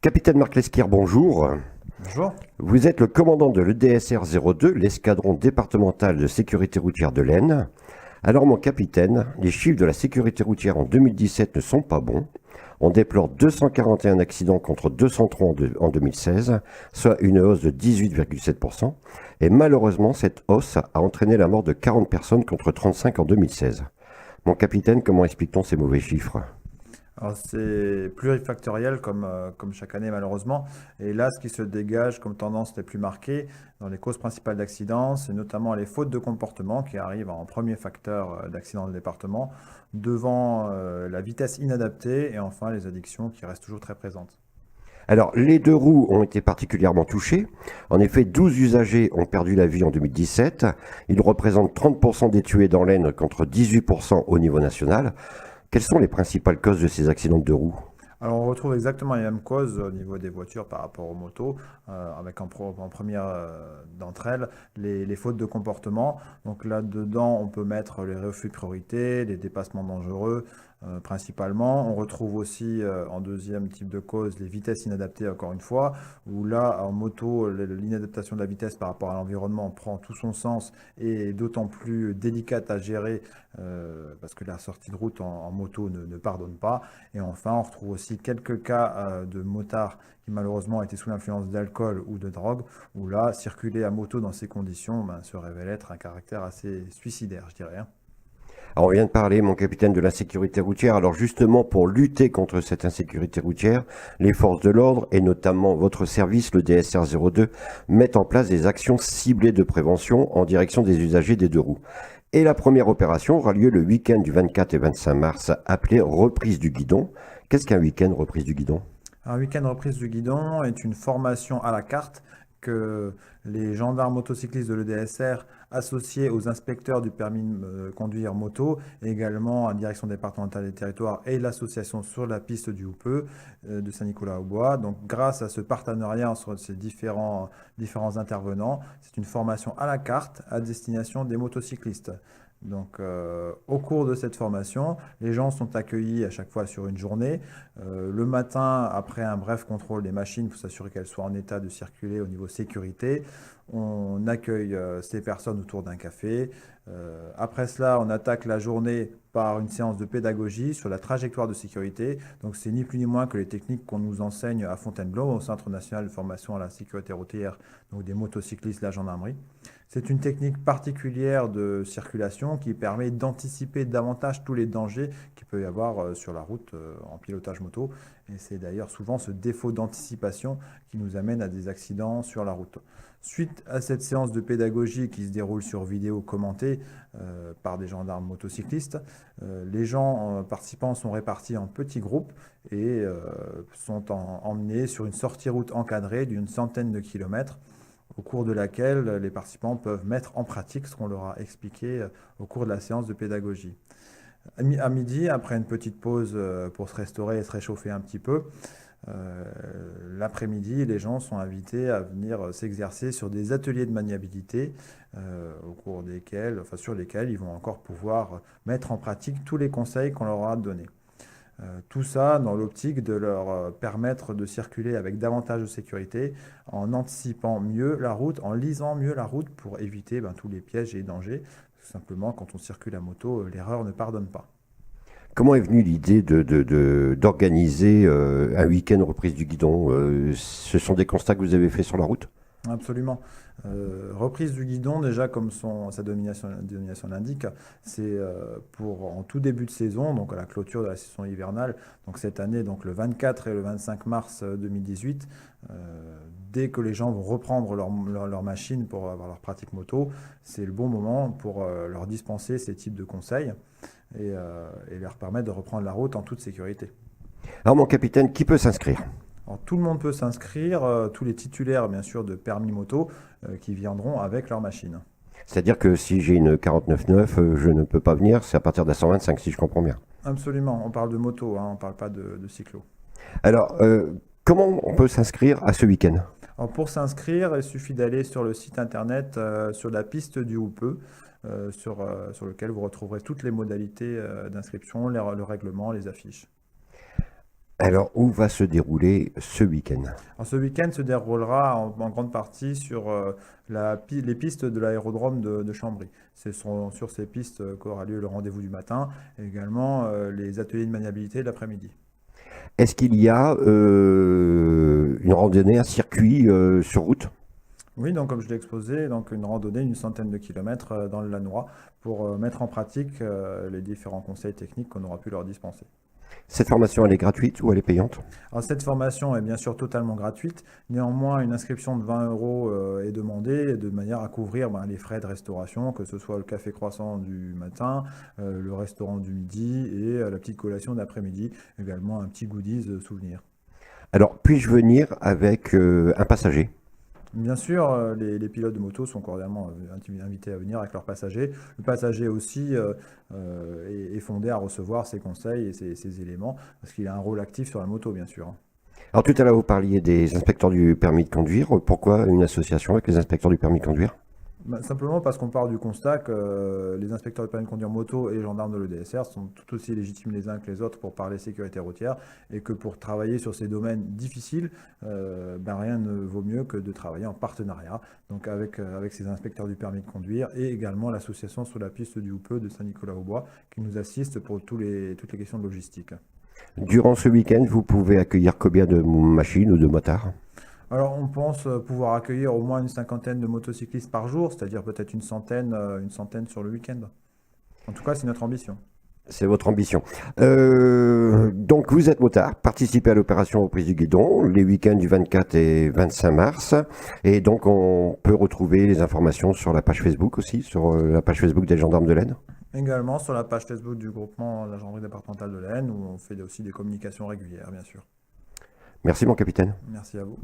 Capitaine Marc Lesquier, bonjour. Bonjour. Vous êtes le commandant de l'EDSR 02, l'escadron départemental de sécurité routière de l'Aisne. Alors mon capitaine, les chiffres de la sécurité routière en 2017 ne sont pas bons. On déplore 241 accidents contre 203 en 2016, soit une hausse de 18,7%. Et malheureusement, cette hausse a entraîné la mort de 40 personnes contre 35 en 2016. Mon capitaine, comment explique-t-on ces mauvais chiffres? Alors c'est plurifactoriel comme chaque année malheureusement. Et là, ce qui se dégage comme tendance les plus marquées dans les causes principales d'accidents, c'est notamment les fautes de comportement qui arrivent en premier facteur d'accident de département, devant la vitesse inadaptée et enfin les addictions qui restent toujours très présentes. Alors, les deux roues ont été particulièrement touchées. En effet, 12 usagers ont perdu la vie en 2017. Ils représentent 30% des tués dans l'Aisne contre 18% au niveau national. Quelles sont les principales causes de ces accidents de deux roues? Alors on retrouve exactement les mêmes causes au niveau des voitures par rapport aux motos, avec en première d'entre elles les fautes de comportement. Donc là-dedans, on peut mettre les refus de priorité, les dépassements dangereux principalement. On retrouve aussi en deuxième type de cause les vitesses inadaptées, encore une fois, où là en moto, l'inadaptation de la vitesse par rapport à l'environnement prend tout son sens et est d'autant plus délicate à gérer parce que la sortie de route en moto ne pardonne pas. Et enfin, on retrouve aussi quelques cas de motards qui malheureusement étaient sous l'influence d'alcool ou de drogue, où là, circuler à moto dans ces conditions se révèle être un caractère assez suicidaire, je dirais, hein. Alors, on vient de parler, mon capitaine, de l'insécurité routière. Alors justement, pour lutter contre cette insécurité routière, les forces de l'ordre, et notamment votre service, le DSR 02, mettent en place des actions ciblées de prévention en direction des usagers des deux roues. Et la première opération aura lieu le week-end du 24 et 25 mars, appelée reprise du guidon. Qu'est-ce qu'un week-end reprise du guidon? Un week-end reprise du guidon est une formation à la carte que les gendarmes motocyclistes de l'EDSR associés aux inspecteurs du permis de conduire moto, et également à la direction départementale des territoires et l'association sur la piste du Houpeux de Saint-Nicolas-au-Bois. Donc grâce à ce partenariat entre ces différents intervenants, c'est une formation à la carte à destination des motocyclistes. Donc, au cours de cette formation, les gens sont accueillis à chaque fois sur une journée. Le matin, après un bref contrôle des machines pour s'assurer qu'elles soient en état de circuler au niveau sécurité, on accueille ces personnes autour d'un café. Après cela, on attaque la journée par une séance de pédagogie sur la trajectoire de sécurité. Donc, c'est ni plus ni moins que les techniques qu'on nous enseigne à Fontainebleau, au Centre national de formation à la sécurité routière, donc des motocyclistes, la gendarmerie. C'est une technique particulière de circulation qui permet d'anticiper davantage tous les dangers qu'il peut y avoir sur la route en pilotage moto. Et c'est d'ailleurs souvent ce défaut d'anticipation qui nous amène à des accidents sur la route. Suite à cette séance de pédagogie qui se déroule sur vidéo commentée par des gendarmes motocyclistes, les gens participants sont répartis en petits groupes et sont emmenés sur une sortie route encadrée d'une centaine de kilomètres au cours de laquelle les participants peuvent mettre en pratique ce qu'on leur a expliqué au cours de la séance de pédagogie. À midi, après une petite pause pour se restaurer et se réchauffer un petit peu, euh, l'après-midi, les gens sont invités à venir s'exercer sur des ateliers de maniabilité au cours sur lesquels ils vont encore pouvoir mettre en pratique tous les conseils qu'on leur aura donnés. Tout ça dans l'optique de leur permettre de circuler avec davantage de sécurité, en anticipant mieux la route, en lisant mieux la route pour éviter tous les pièges et dangers. Tout simplement, quand on circule à moto, l'erreur ne pardonne pas. Comment est venue l'idée d'organiser un week-end reprise du guidon? Ce sont des constats que vous avez faits sur la route? Absolument. Reprise du guidon, déjà comme sa dénomination l'indique, c'est pour en tout début de saison, donc à la clôture de la saison hivernale, donc cette année, donc le 24 et le 25 mars 2018, dès que les gens vont reprendre leur machine pour avoir leur pratique moto, c'est le bon moment pour leur dispenser ces types de conseils et leur permettre de reprendre la route en toute sécurité. Alors mon capitaine, qui peut s'inscrire? Alors, tout le monde peut s'inscrire, tous les titulaires bien sûr de permis moto qui viendront avec leur machine. C'est-à-dire que si j'ai une 49.9, je ne peux pas venir, c'est à partir de la 125 si je comprends bien. Absolument, on parle de moto, hein, on ne parle pas de cyclo. Alors, comment on peut s'inscrire à ce week-end? Alors, pour s'inscrire, il suffit d'aller sur le site internet sur la piste du Houpeux, sur lequel vous retrouverez toutes les modalités d'inscription, le règlement, les affiches. Alors, où va se dérouler ce week-end? Alors, ce week-end se déroulera en grande partie sur les pistes de l'aérodrome de Chambry. Ce sont sur ces pistes qu'aura lieu le rendez-vous du matin et également les ateliers de maniabilité l'après-midi. Est-ce qu'il y a une randonnée, un circuit sur route? Oui, donc comme je l'ai exposé, donc une randonnée d'une centaine de kilomètres dans le Lannoy pour mettre en pratique les différents conseils techniques qu'on aura pu leur dispenser. Cette formation, elle est gratuite ou elle est payante? Alors, cette formation est bien sûr totalement gratuite. Néanmoins, une inscription de 20 euros est demandée de manière à couvrir les frais de restauration, que ce soit le café croissant du matin, le restaurant du midi et la petite collation d'après-midi, également un petit goodies souvenir. Alors, puis-je venir avec un passager? Bien sûr, les pilotes de moto sont cordialement invités à venir avec leurs passagers. Le passager aussi est fondé à recevoir ces conseils et ces éléments, parce qu'il a un rôle actif sur la moto, bien sûr, hein. Alors, tout à l'heure, vous parliez des inspecteurs du permis de conduire. Pourquoi une association avec les inspecteurs du permis de conduire? Simplement parce qu'on part du constat que les inspecteurs de permis de conduire moto et les gendarmes de l'EDSR sont tout aussi légitimes les uns que les autres pour parler sécurité routière et que pour travailler sur ces domaines difficiles, rien ne vaut mieux que de travailler en partenariat donc avec ces inspecteurs du permis de conduire et également l'association Sous la piste du Houppeux de Saint-Nicolas-aux-Bois qui nous assiste pour toutes les questions de logistique. Durant ce week-end, vous pouvez accueillir combien de machines ou de motards? Alors, on pense pouvoir accueillir au moins une cinquantaine de motocyclistes par jour, c'est-à-dire peut-être une centaine sur le week-end. En tout cas, c'est notre ambition. C'est votre ambition. Donc, vous êtes motard, participez à l'opération Reprise du Guidon, les week-ends du 24 et 25 mars. Et donc, on peut retrouver les informations sur la page Facebook aussi, sur la page Facebook des gendarmes de l'Aisne. Également sur la page Facebook du groupement la gendarmerie départementale de l'Aisne, où on fait aussi des communications régulières, bien sûr. Merci, mon capitaine. Merci à vous.